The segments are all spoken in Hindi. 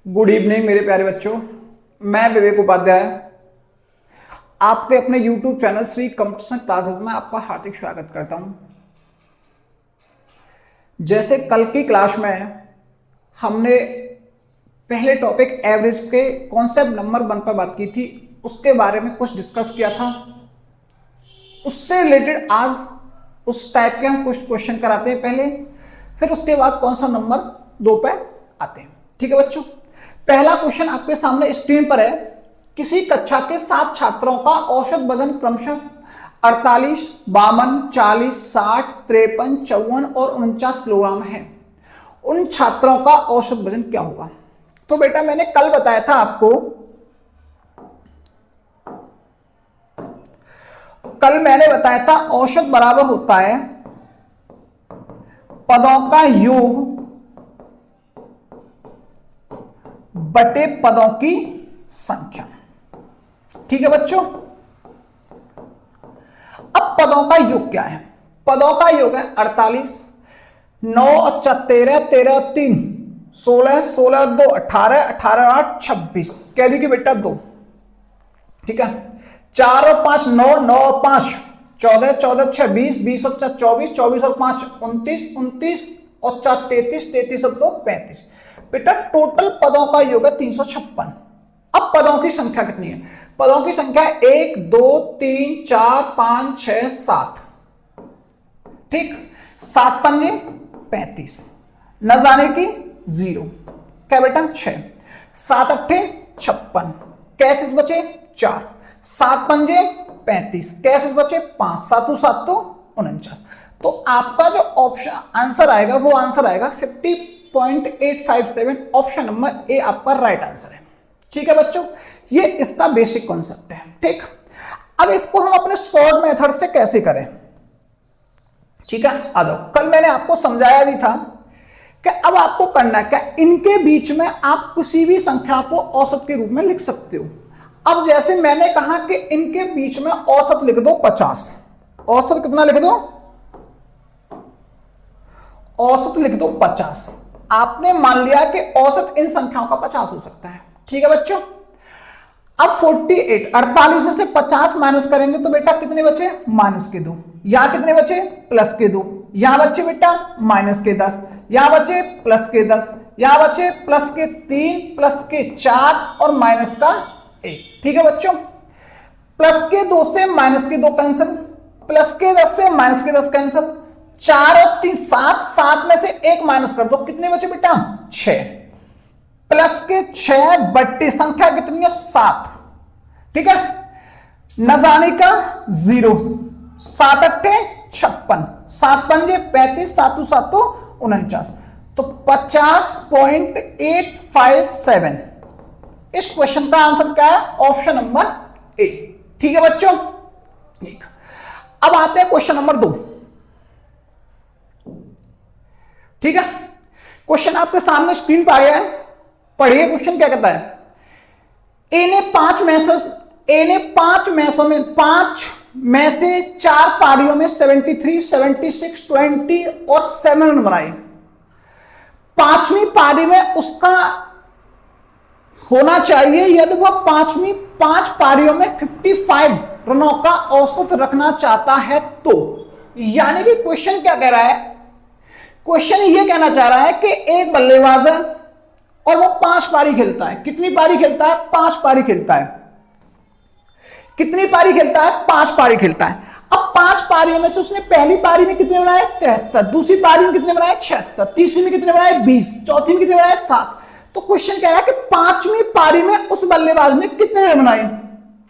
गुड इवनिंग मेरे प्यारे बच्चों, मैं विवेक उपाध्याय आपके अपने YouTube channel Shri competition classes में आपका हार्दिक स्वागत करता हूं। जैसे कल की क्लास में हमने पहले टॉपिक एवरेज के कॉन्सेप्ट नंबर 1 पर बात की थी, उसके बारे में कुछ डिस्कस किया था। उससे रिलेटेड आज उस टाइप के हम कुछ क्वेश्चन कराते हैं पहले, फिर उसके बाद कॉन्सेप्ट नंबर 2 पे आते हैं। ठीक है बच्चों, पहला क्वेश्चन आपके सामने स्क्रीन पर है। किसी कक्षा के 7 छात्रों का औसत वजन क्रमशः 48, 52, 40, 60, 53, 54 और 49 किलोग्राम है। उन छात्रों का औसत वजन क्या होगा? तो बेटा मैंने कल बताया था आपको, औसत बराबर होता है पदों का योग बटे पदों की संख्या। ठीक है बच्चों, अब पदों का योग क्या है? पदों का योग है 48, 9 और 13, 13 3, 16, 16 2, 18, 18 8, 26, कह दी कि बेटा 2। ठीक है, 4 और 5 9, 9 और 5 14, 14 6 20, 20 और 4 24, 24 और 5 29, 29 और 4 33, 33 और 2 35। बेटा टोटल पदों का योग है 356। अब पदों की संख्या कितनी है? पदों की संख्या 1 2 3 4 5 6 7। ठीक, 7 पंजे 35, न जाने की 0, क्या बेटा 6, 7 अट्ठे 56, कैसे बचे 4, 7 पंजे 35, कैसे बचे 5, 7 7 49। तो आपका जो ऑप्शन आंसर आएगा वो आंसर आएगा 50.857। ऑप्शन नंबर ए आपका राइट आंसर है। ठीक है बच्चों, ये इसका बेसिक कॉन्सेप्ट है। ठीक, अब इसको हम अपने शॉर्ट मेथड से कैसे करें? ठीक है, आ जाओ। कल मैंने आपको समझाया भी था कि अब आपको करना क्या, इनके बीच में आप किसी भी संख्या को औसत के रूप में लिख सकते हो। अब जैसे मैंने कहा कि इनके बीच में औसत लिख दो 50। औसत कितना लिख दो? औसत लिख दो 50। आपने मान लिया कि औसत इन संख्याओं का 50 हो सकता है। ठीक है बच्चों, अब 48 में से 50 माइनस करेंगे तो बेटा कितने बचे? माइनस के 2। यहां कितने बचे? प्लस के 2। यहां बचे बेटा माइनस के 10। यहां बचे प्लस के 10। यहां बचे प्लस के 3, प्लस के 4 और माइनस का 1। ठीक है बच्चों, प्लस के 2 से माइनस के 2 कैंसिल, प्लस के 10 से माइनस के 10 कैंसिल, 4 और 3 7, 7 में से 1 माइनस कर दो, कितने बचे बेटा 6, प्लस के 6 बट्टे संख्या कितनी है 7। ठीक है, न जाने का 0, 7 अट्ठे 56, 7 पंजे 35, 7 7 49। तो 50.857। इस क्वेश्चन का आंसर क्या है? Option number A. ठीक है बच्चों, अब आते हैं क्वेश्चन नंबर 2। ठीक है, क्वेश्चन आपके सामने स्क्रीन पर आ गया है, पढ़िए क्वेश्चन क्या कहता है। ए ने 5 में से 4 पारियों में 73, 76, 20 और 7 रन बनाए। 5वीं पारी में उसका होना चाहिए यदि वह 5 पारियों में 55 रनों का औसत रखना चाहता है तो। यानी कि क्वेश्चन क्या कह रहा है? क्वेश्चन ये कहना चाह रहा है कि एक बल्लेबाज है और वो 5 पारी खेलता है। कितनी पारी खेलता है? 5 पारी खेलता है। कितनी पारी खेलता है? 5 पारी खेलता है। अब 5 पारियों में से उसने पहली पारी में कितने बनाए? 73, दूसरी पारी में कितने बनाए? 76, तीसरी में कितने बनाए? 20, चौथी में कितने बनाए? 7। तो क्वेश्चन कह रहा है कि 5वीं पारी में उस बल्लेबाज ने कितने रन बनाए।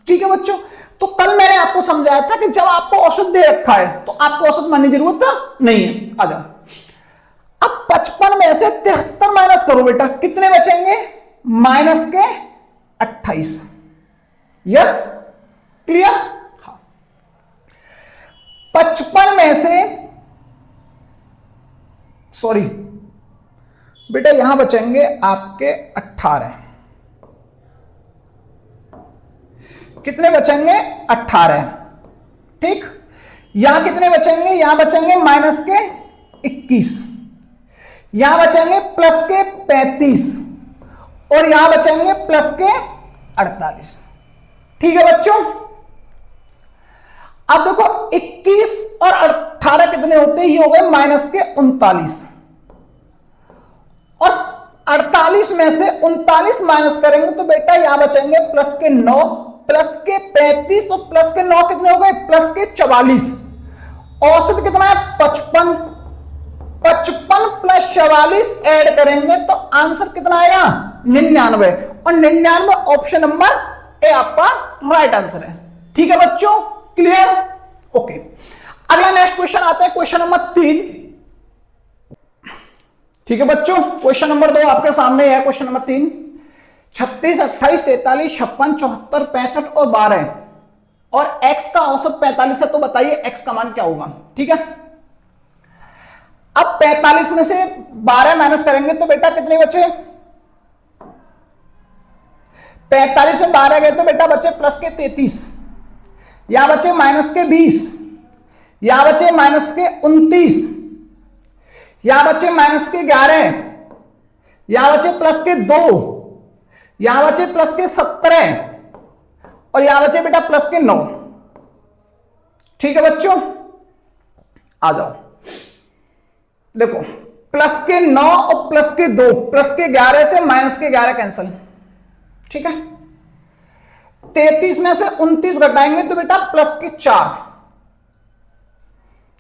ठीक है बच्चों, तो कल मैंने आपको समझाया था कि जब आपको औसत दे रखा है तो आपको औसत मानने की जरूरत नहीं है। आ जाओ, अब 55 में से 73 माइनस करो बेटा, कितने बचेंगे? माइनस के 28। Yes, clear? हाँ, 55 में से सॉरी बेटा यहां बचेंगे आपके 18। कितने बचेंगे? 18। ठीक, यहां कितने बचेंगे? यहां बचेंगे माइनस के 21, यहां बचेंगे प्लस के 35 और यहां बचेंगे प्लस के 48। ठीक है बच्चों, अब देखो 21 और 18 कितने होते हैं, ये हो गए माइनस के 39, और 48 में से 39 माइनस करेंगे तो बेटा यहां बचेंगे प्लस के 9, प्लस के 35 और प्लस के 9 कितने हो गए, प्लस के 44। औसत कितना है 55, 55 प्लस 44 ऐड करेंगे तो आंसर कितना आएगा 99, और 99 ऑप्शन नंबर ए आपका राइट आंसर है। ठीक है बच्चों, क्लियर, ओके। अगला नेक्स्ट क्वेश्चन आता है, क्वेश्चन नंबर 3। ठीक है बच्चों, क्वेश्चन नंबर 2 आपके सामने है, क्वेश्चन नंबर 3। 36, 28, 43, 56, 74, 65 और 12 और x का औसत 45 है, तो बताइए x का मान क्या होगा। ठीक है, अब 45 में से 12 माइनस करेंगे तो बेटा कितने बचे, 45 में 12 गए तो बेटा बचे प्लस के 33, यहां बचे माइनस के 20, यहां बचे माइनस के 29, यहां बचे माइनस के 11, यहां बचे प्लस के 2, यहां बचे प्लस के 17 और यहां बचे बेटा प्लस के 9। ठीक है बच्चों, आ जाओ, देखो प्लस के 9 और प्लस के 2, प्लस के 11 से माइनस के 11 कैंसिल। ठीक है, 33 में से 29 घटाएंगे तो बेटा प्लस के 4,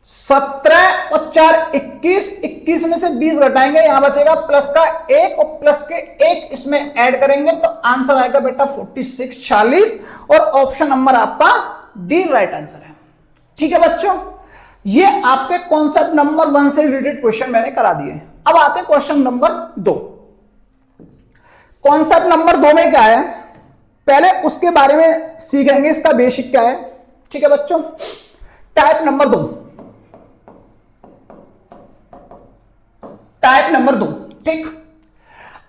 17 और 4 21, 21 में से 20 घटाएंगे, यहां बचेगा प्लस का 1 और प्लस के 1 इसमें ऐड करेंगे तो आंसर आएगा बेटा 46, 40, और ऑप्शन नंबर आपका डी राइट आंसर है। ठीक है बच्चों, ये आपके कॉन्सेप्ट नंबर 1 से रिलेटेड क्वेश्चन मैंने करा दिए। अब आते हैं क्वेश्चन नंबर 2। कॉन्सेप्ट नंबर 2 में क्या है, पहले उसके बारे में सीखेंगे, इसका बेसिक क्या है। ठीक है बच्चों, टाइप नंबर 2, टाइप नंबर 2। ठीक,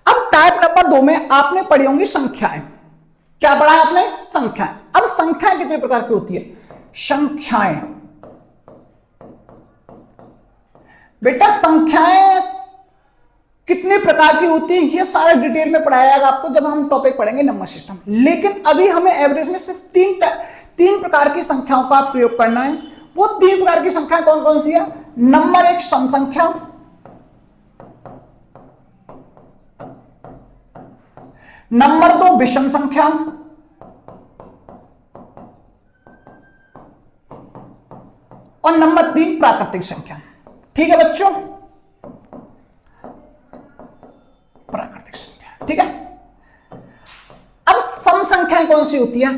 अब टाइप नंबर 2 में आपने पढ़ी होंगी संख्याएं। क्या पढ़ा है आपने, संख्याएं। अब संख्याएं कितने प्रकार की होती है, संख्याएं बेटा संख्याएं कितने प्रकार की होती है ये सारा डिटेल में पढ़ाया जाएगा आपको जब हम टॉपिक पढ़ेंगे नंबर सिस्टम। लेकिन अभी हमें एवरेज में सिर्फ तीन प्रकार की संख्याओं का प्रयोग करना है। वो 3 प्रकार की संख्याएं कौन कौन सी है, नंबर 1 सम संख्या, नंबर 2 विषम संख्या, और नंबर 3 प्राकृतिक संख्या। ठीक है बच्चों, प्राकृतिक संख्या। ठीक है, अब सम संख्याएं कौन सी होती है,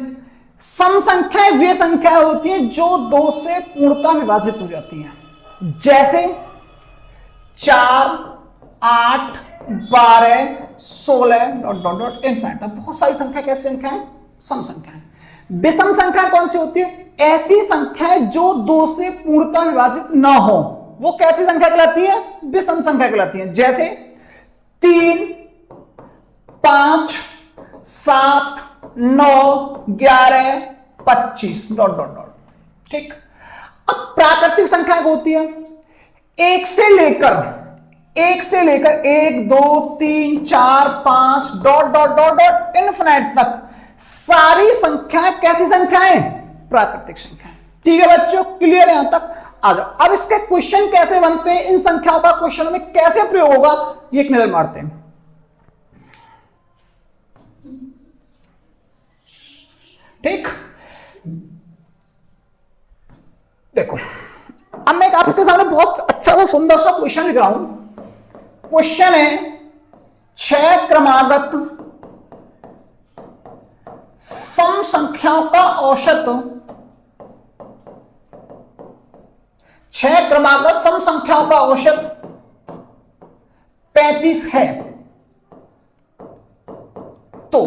सम संख्याएं वे संख्याएं होती हैं जो 2 से पूर्णतः विभाजित हो जाती हैं, जैसे 4, 8, 12, 16 डॉट डॉट डॉट इनफिनिट। बहुत सारी संख्या कैसी संख्या है, सम संख्याएं। विषम संख्या कौन सी होती है, ऐसी संख्याएं जो 2 से पूर्णतः विभाजित ना हो, वो कैसी संख्या कहलाती है, विषम संख्या कहलाती है। जैसे 3, 5, 7, 9, 11, 25 डॉट डॉट डॉट। ठीक, अब प्राकृतिक संख्या होती है 1 से लेकर 1, 2, 3, 4, 5 dot dot dot dot infinite तक सारी संख्याएं कैसी संख्याएं, प्राकृतिक संख्याएं। ठीक है बच्चों, क्लियर है यहां तक, आ जाओ। अब इसके क्वेश्चन कैसे बनते हैं, इन संख्याओं का क्वेश्चन में कैसे प्रयोग होगा, ये एक नजर मारते हैं। ठीक, देखो अब मैं आपके सामने बहुत अच्छा सा सुंदर सा क्वेश्चन लिख रहा हूं। क्वेश्चन है 6 क्रमागत सम संख्याओं का औसत, 6 क्रमागत सम संख्याओं का औसत 35 है। तो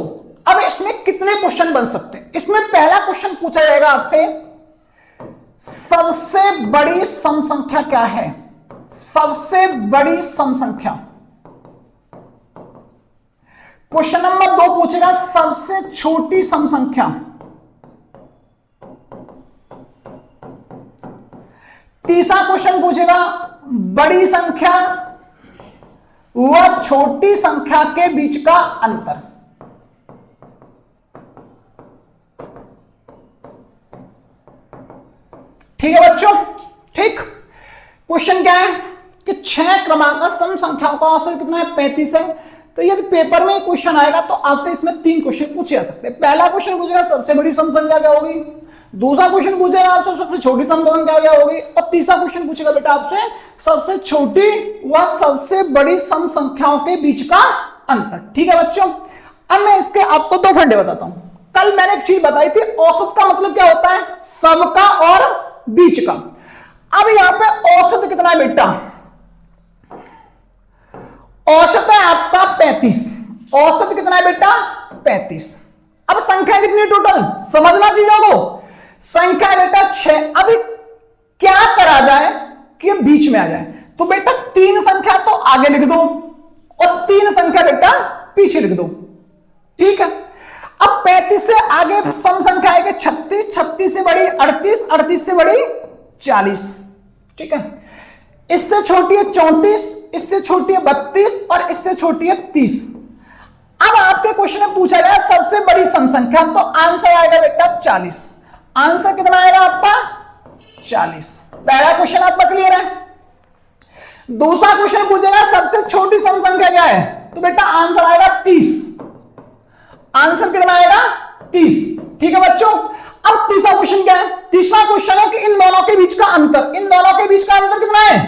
अब इसमें कितने क्वेश्चन बन सकते हैं, इसमें पहला क्वेश्चन पूछा जाएगा आपसे, सबसे बड़ी सम संख्या क्या है, सबसे बड़ी सम संख्या। क्वेश्चन नंबर 2 पूछेगा सबसे छोटी सम संख्या। तीसरा क्वेश्चन पूछेगा बड़ी संख्या व छोटी संख्या के बीच का अंतर। ठीक है बच्चों, ठीक। क्वेश्चन क्या है कि 6 क्रमांक सम संख्याओं का औसत कितना है, 35 है। तो यदि पेपर में क्वेश्चन आएगा तो आपसे इसमें 3 क्वेश्चन पूछे जा सकते हैं। पहला क्वेश्चन पूछेगा सबसे बड़ी सम संख्या क्या होगी, दूसरा क्वेश्चन पूछेगा आपसे सबसे छोटी सम संख्या क्या होगी, और तीसरा क्वेश्चन पूछेगा बेटा आपसे सबसे छोटी व सबसे बड़ी सम संख्याओं के बीच का अंतर। ठीक है बच्चों, अब मैं इसके आपको 2 फंडे बताता हूं। कल मैंने एक चीज बताई थी, औसत का मतलब क्या होता है, सबका और बीच का। अब यहां पे औसत कितना है बेटा, औसत है आपका 35। औसत कितना है बेटा, 35। अब संख्या कितनी टोटल, समझना चीजों को। संख्या बेटा 6। अभी क्या करा जाए कि बीच में आ जाए, तो बेटा 3 संख्या तो आगे लिख दो और 3 संख्या बेटा पीछे लिख दो। ठीक है, अब 35 से आगे सम संख्या है कि 36, 36 से बड़ी 38, 38 से बड़ी 40। ठीक है, इससे छोटी है 34, इससे छोटी है 32 और इससे छोटी है 30। अब आपके क्वेश्चन में पूछा गया सबसे बड़ी सम संख्या, तो आंसर आएगा बेटा 40। आंसर कितना आएगा आपका, 40। पहला क्वेश्चन आपका क्लियर है। दूसरा क्वेश्चन पूछेगा सबसे छोटी सम संख्या क्या है, तो बेटा आंसर आएगा 30। आंसर कितना आएगा, 30। ठीक है बच्चों, अब तीसरा क्वेश्चन क्या है, तीसरा क्वेश्चन है कि इन दोनों के बीच का अंतर। इन दोनों के बीच का अंतर कितना है,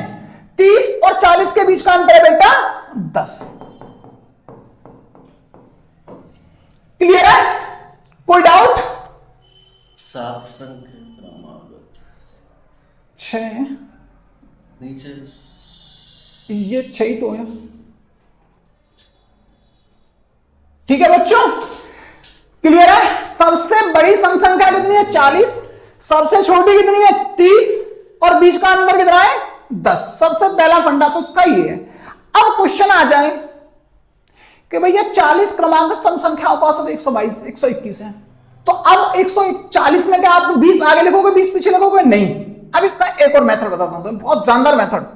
30 और 40 के बीच का अंतर है बेटा 10। क्लियर है, कोई डाउट। 7 संख्या क्रमागत 6 नीचे, ये 6 ही तो है। ठीक है बच्चों, क्लियर है। सबसे बड़ी सम संख्या कितनी है, 40। सबसे छोटी कितनी है, 30 और बीच का अंतर कितना है, 10। सबसे पहला फंडा तो उसका ये है। अब क्वेश्चन आ जाए कि भैया 40 क्रमांक सम संख्याओं का औसत 122, 121 है। तो अब 140 में क्या आप 20 आगे लिखोगे 20 पीछे लिखोगे, नहीं। अब इसका एक और मेथड बताता हूं, बहुत जानदार मेथड।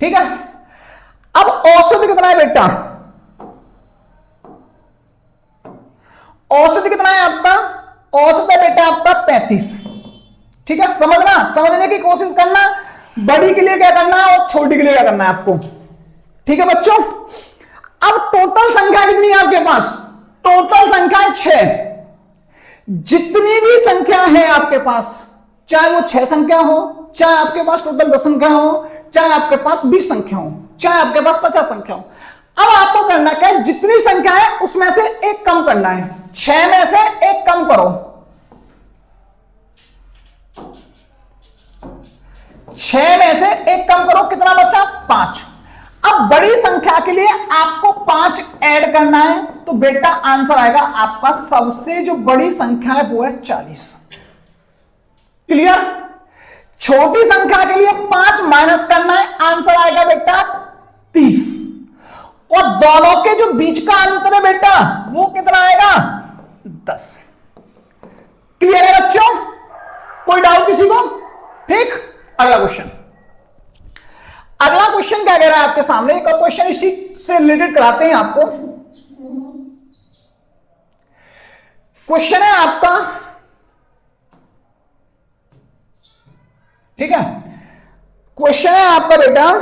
ठीक है, अब औसत कितना है बेटा, औसत कितना है आपका, औसत है बेटा आपका 35। ठीक है, समझने की कोशिश करना, बड़ी के लिए क्या करना है और छोटी के लिए क्या करना है आपको। ठीक है बच्चों, अब टोटल संख्या कितनी है आपके पास, टोटल संख्या है 6। जितनी भी संख्या है आपके पास, चाहे वो 6 संख्या हो, चाहे आपके पास टोटल 10 संख्या हो, चाहे आपके पास 20 संख्या हो, चाहे आपके पास 50 संख्या हो। अब आपको करना क्या है, जितनी संख्या है उसमें से एक कम करना है। 6 में से एक कम करो, 6 में से एक कम करो, कितना बचा, 5। अब बड़ी संख्या के लिए आपको 5 ऐड करना है, तो बेटा आंसर आएगा आपका सबसे जो बड़ी संख्या है वो है 40। क्लियर। छोटी संख्या के लिए 5 माइनस करना है, आंसर आएगा बेटा 30। और दोनों के जो बीच का अंतर है बेटा वो कितना आएगा, 10। क्लियर है बच्चों, कोई डाउट किसी को। ठीक, अगला क्वेश्चन। अगला क्वेश्चन क्या कह रहा है आपके सामने, एक और क्वेश्चन इसी से रिलेटेड कराते हैं आपको। क्वेश्चन है आपका, ठीक है, क्वेश्चन है आपका बेटा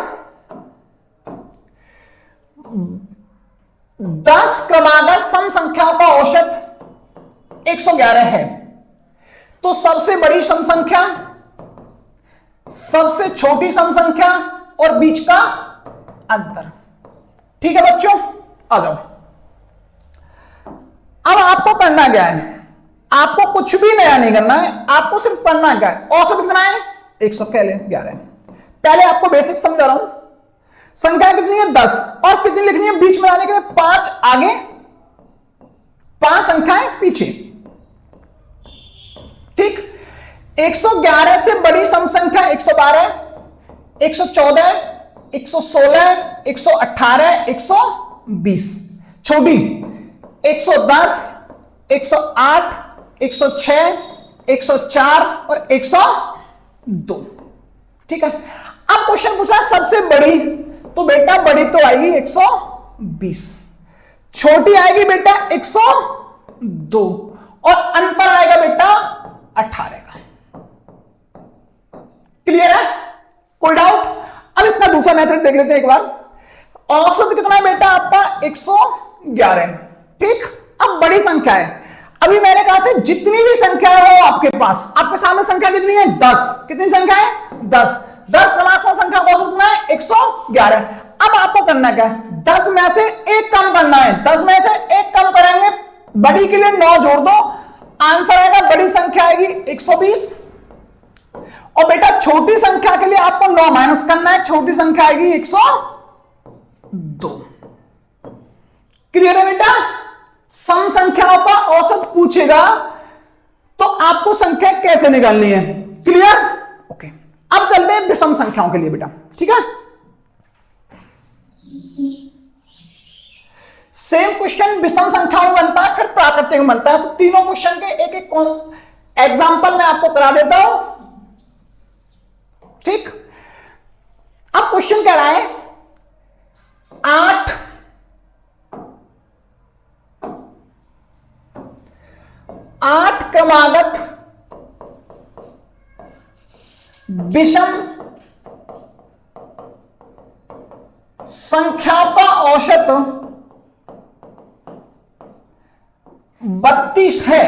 10 क्रमागत सम संख्याओं का औसत 111 है। तो सबसे बड़ी सम संख्या, सबसे छोटी सम संख्या और बीच का अंतर। ठीक है बच्चों, आ जाओ। अब आपको करना क्या है, आपको कुछ भी नया नहीं करना है, आपको सिर्फ करना क्या है, औसत कितना है 111। पहले आपको बेसिक समझा रहा हूं। संख्या कितनी है 10 और कितनी लिखनी है, बीच में आने के लिए 5 आगे 5 संख्याएं पीछे। ठीक, 111 से बड़ी सम संख्या 112, 114, 116, 118, 120। छोटी 110, 108, 106, 104 और 100 2। ठीक है, अब क्वेश्चन पूछा सबसे बड़ी, तो बेटा बड़ी तो आएगी 120, छोटी आएगी बेटा 102 और अंतर आएगा बेटा 18 का। क्लियर है? कोई डाउट? अब इसका दूसरा मेथड देख लेते हैं एक बार। औसत कितना है बेटा आपका 111। ठीक, अब बड़ी संख्या है। अभी मैंने कहा था जितनी भी संख्या है वो आपके पास, आपके सामने संख्या कितनी है 10। कितनी संख्या है 10। 10 क्रमांक संख्या का औसत कितना है 111। अब आपको करना क्या है, 10 में से एक कम करना है। 10 में से एक कम करेंगे, बड़ी के लिए 9 जोड़ दो, आंसर आएगा बड़ी संख्या आएगी 120 और बेटा छोटी संख्या के लिए आपको 9 माइनस करना है, छोटी संख्या आएगी 102। क्लियर है बेटा? सम संख्याओं का औसत पूछेगा तो आपको संख्या कैसे निकालनी है। क्लियर? ओके, अब चलते हैं विषम संख्याओं के लिए बेटा। ठीक है, सेम क्वेश्चन विषम संख्याओं में बनता है, फिर प्राकृतिक में बनता है। तो तीनों क्वेश्चन के एक एक एग्जांपल मैं आपको करा देता हूं। ठीक, अब क्वेश्चन कह रहा है 8 क्रमागत विषम संख्या का औसत 32 है।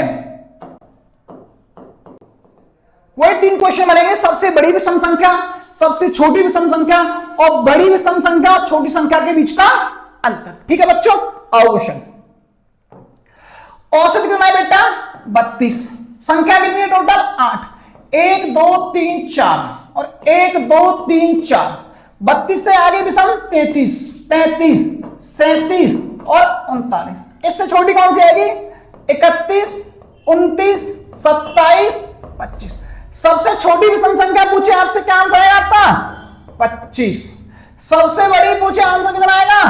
वही 3 क्वेश्चन बनेंगे, सबसे बड़ी विषम संख्या, सबसे छोटी विषम संख्या और बड़ी विषम संख्या और छोटी संख्या के बीच का अंतर। ठीक है बच्चों, आओ क्वेश्चन। औसत कितना है बेटा 32, संख्या कितनी है टोटल 8, 1 2 3 4 और 1 2 3 4, 32 से आगे विषम 33, 35, 37 और 39। इससे छोटी कौन सी आएगी 31, 29, 27, 25। सबसे छोटी विषम संख्या पूछे आपसे, क्या आंसर आएगा आपका 25। सबसे बड़ी पूछे, आंसर कितना आएगा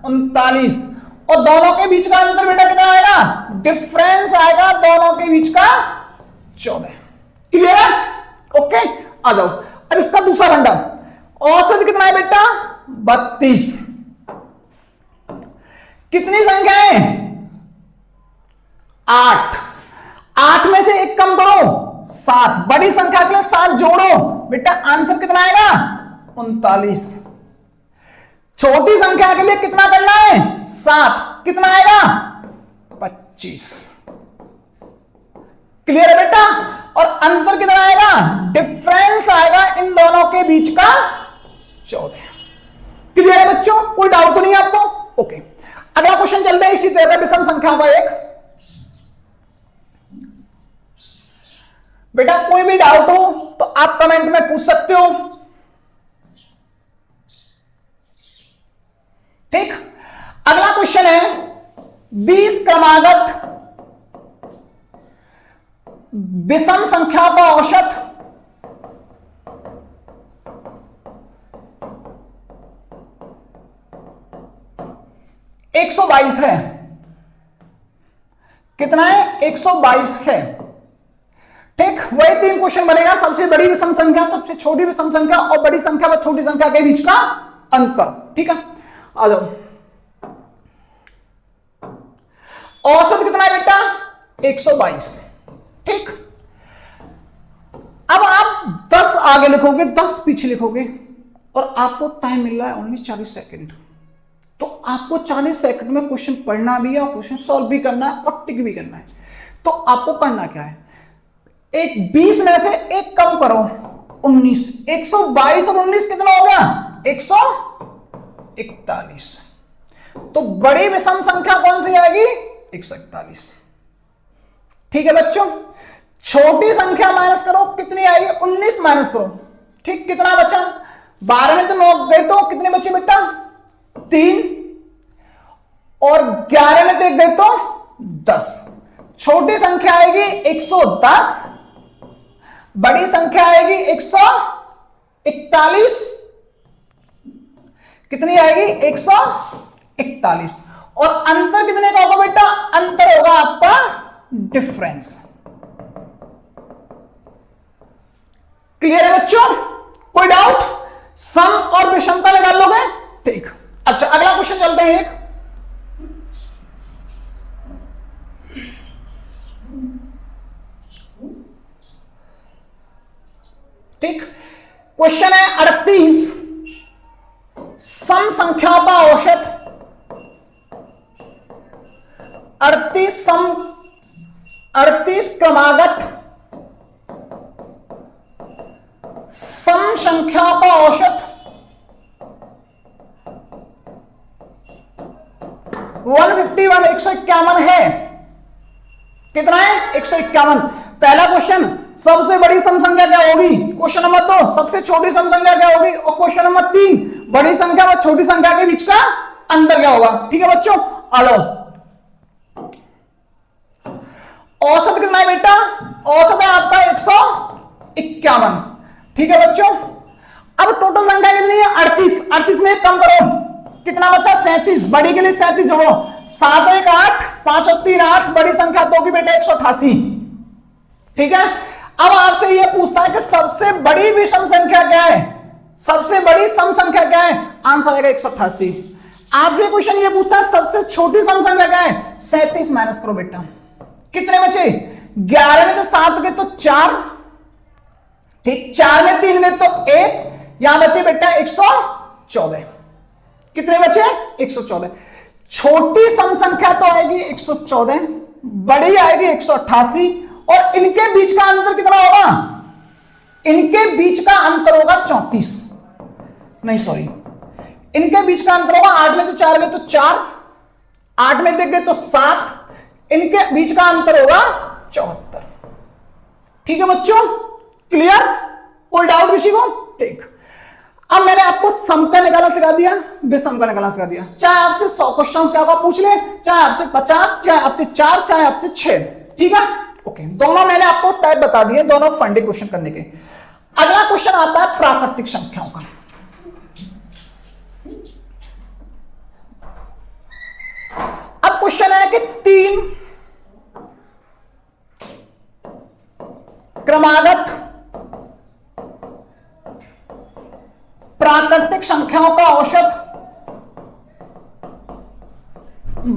39 और दोनों के बीच का अंतर बेटा कितना आएगा, डिफरेंस आएगा दोनों के बीच का 14। क्लियर है? ओके, आ जाओ। अब इसका दूसरा फंडा, औसत कितना है बेटा 32। कितनी संख्या है 8, 8 में से एक कम करो 7, बड़ी संख्या के लिए 7 जोड़ो बेटा, आंसर कितना आएगा 39। छोटी संख्या के लिए कितना करना है 7, कितना आएगा 25। क्लियर है बेटा? और अंतर कितना आएगा, डिफरेंस आएगा इन दोनों के बीच का 14। क्लियर है बच्चों? कोई डाउट तो नहीं है आपको? ओके, अगला क्वेश्चन चलते हैं इसी तरह विषम संख्या का एक। बेटा कोई भी डाउट हो तो आप कमेंट में पूछ सकते हो। ठीक, अगला क्वेश्चन है 20 क्रमागत विषम संख्या का औसत 122 है। कितना है 122 है। ठीक, वही 3 क्वेश्चन बनेगा, सबसे बड़ी विषम संख्या, सबसे छोटी विषम संख्या और बड़ी संख्या व छोटी संख्या के बीच का अंतर। ठीक है, आ जाओ। औसत कितना है बेटा 122। ठीक, अब आप 10 आगे लिखोगे, 10 पीछे लिखोगे और आपको टाइम मिल रहा है ओनली 40 सेकंड। तो आपको 40 सेकंड में क्वेश्चन पढ़ना भी है और क्वेश्चन सॉल्व भी करना है और टिक भी करना है। तो आपको करना क्या है, एक 20 में से एक कम करो 19, 122 और 19 कितना हो गया 141। तो बड़ी विषम संख्या कौन सी आएगी 141। ठीक है बच्चों, छोटी संख्या माइनस करो, कितनी आएगी 19 माइनस करो। ठीक, कितना बचा 12 में तो 9 दे दो, कितने बचे बेटा 3 और 11 में तो 1 दे दो 10। छोटी संख्या आएगी 110, बड़ी संख्या आएगी 141। कितनी आएगी 141 और अंतर कितने का होगा बेटा, अंतर होगा आपका डिफरेंस। क्लियर है बच्चों? कोई डाउट? सम और विषम का लगा लोगे? ठीक। अच्छा, अगला क्वेश्चन चलते हैं एक। ठीक, क्वेश्चन है 38, सम संख्याओं का औसत 38 क्रमागत सम संख्याओं का औसत 151 है। कितना है? 151। पहला क्वेश्चन, सबसे बड़ी सम संख्या क्या होगी? क्वेश्चन नंबर 2, सबसे छोटी सम संख्या क्या होगी? और क्वेश्चन नंबर 3, बड़ी संख्या व छोटी संख्या के बीच का अंतर क्या होगा? ठीक है बच्चों, आलो। औसत कितना है बेटा? औसत है आपका 151। ठीक है बच्चों, अब टोटल संख्या कितनी है? 38 में कम करो, कितना बचा? 37। बड़ी के लिए 37 जोड़ो, 7 और 1 8, 5 और 3 8, बड़ी संख्या तो होगी बेटा 188। ठीक है, अब आपसे यह पूछता है कि सबसे बड़ी विषम संख्या क्या है? सबसे बड़ी सम संख्या क्या है? आंसर आएगा 188। आपसे क्वेश्चन ये पूछता है सबसे छोटी सम संख्या क्या है? 37 माइनस करो बेटा, कितने बचे? 11 में तो 7 गए तो 4, ठीक, 4 में 3 गए तो 1, यहां बचे बेटा 114। कितने बचे? 114। छोटी सम संख्या तो आएगी 114, बड़ी आएगी 188, और इनके बीच का अंतर कितना होगा? इनके बीच का अंतर होगा 34, नहीं सॉरी, इनके बीच का अंतर होगा 8 में तो 4 गए तो 4, 8 में देख गए तो 7, इनके बीच का अंतर होगा 74। ठीक है बच्चों, क्लियर? कोई डाउट किसी को? ठीक। अब मैंने आपको सम का निकालना सिखा दिया, विषम का निकालना सिखा दिया। चाहे आपसे 100 क्वेश्चन क्या पूछ ले, चाहे आपसे 50, चाहे आपसे 4, चाहे आपसे 6। ठीक है, ओके। दोनों मैंने आपको टाइप बता दिए, दोनों फंडे क्वेश्चन करने के। अगला क्वेश्चन आता है प्राकृतिक संख्याओं का। अब क्वेश्चन है कि 3 क्रमागत प्राकृतिक संख्याओं का औसत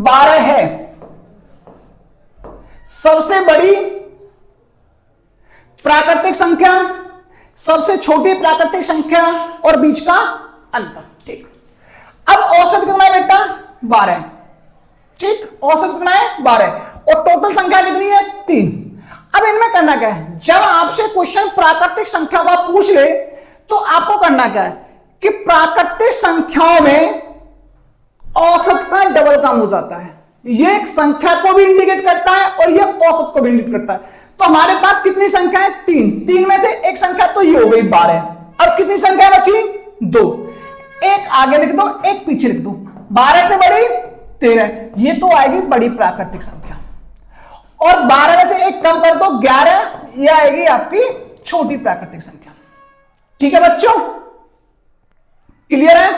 12 है। सबसे बड़ी प्राकृतिक संख्या, सबसे छोटी प्राकृतिक संख्या और बीच का अंतर। ठीक, अब औसत कितना है बेटा? 12। ठीक, औसत कितना है? 12, और टोटल संख्या कितनी है? 3। अब इनमें करना क्या है? जब आपसे क्वेश्चन प्राकृतिक संख्या का पूछ ले तो आपको करना क्या है कि प्राकृतिक संख्याओं में औसत का डबल काम हो जाता है। ये एक संख्या को भी इंडिकेट करता है और ये औसत को भी इंडिकेट करता है। तो हमारे पास कितनी संख्या है? 3 में से एक संख्या तो ये हो गई 12। अब कितनी संख्या बची? 2। एक आगे लिख दो, एक पीछे लिख दो। 12 से बड़ी 13, ये तो आएगी बड़ी प्राकृतिक संख्या, और 12 में से एक कम कर दो 11, ये आएगी आपकी छोटी प्राकृतिक संख्या। ठीक है बच्चों, क्लियर है?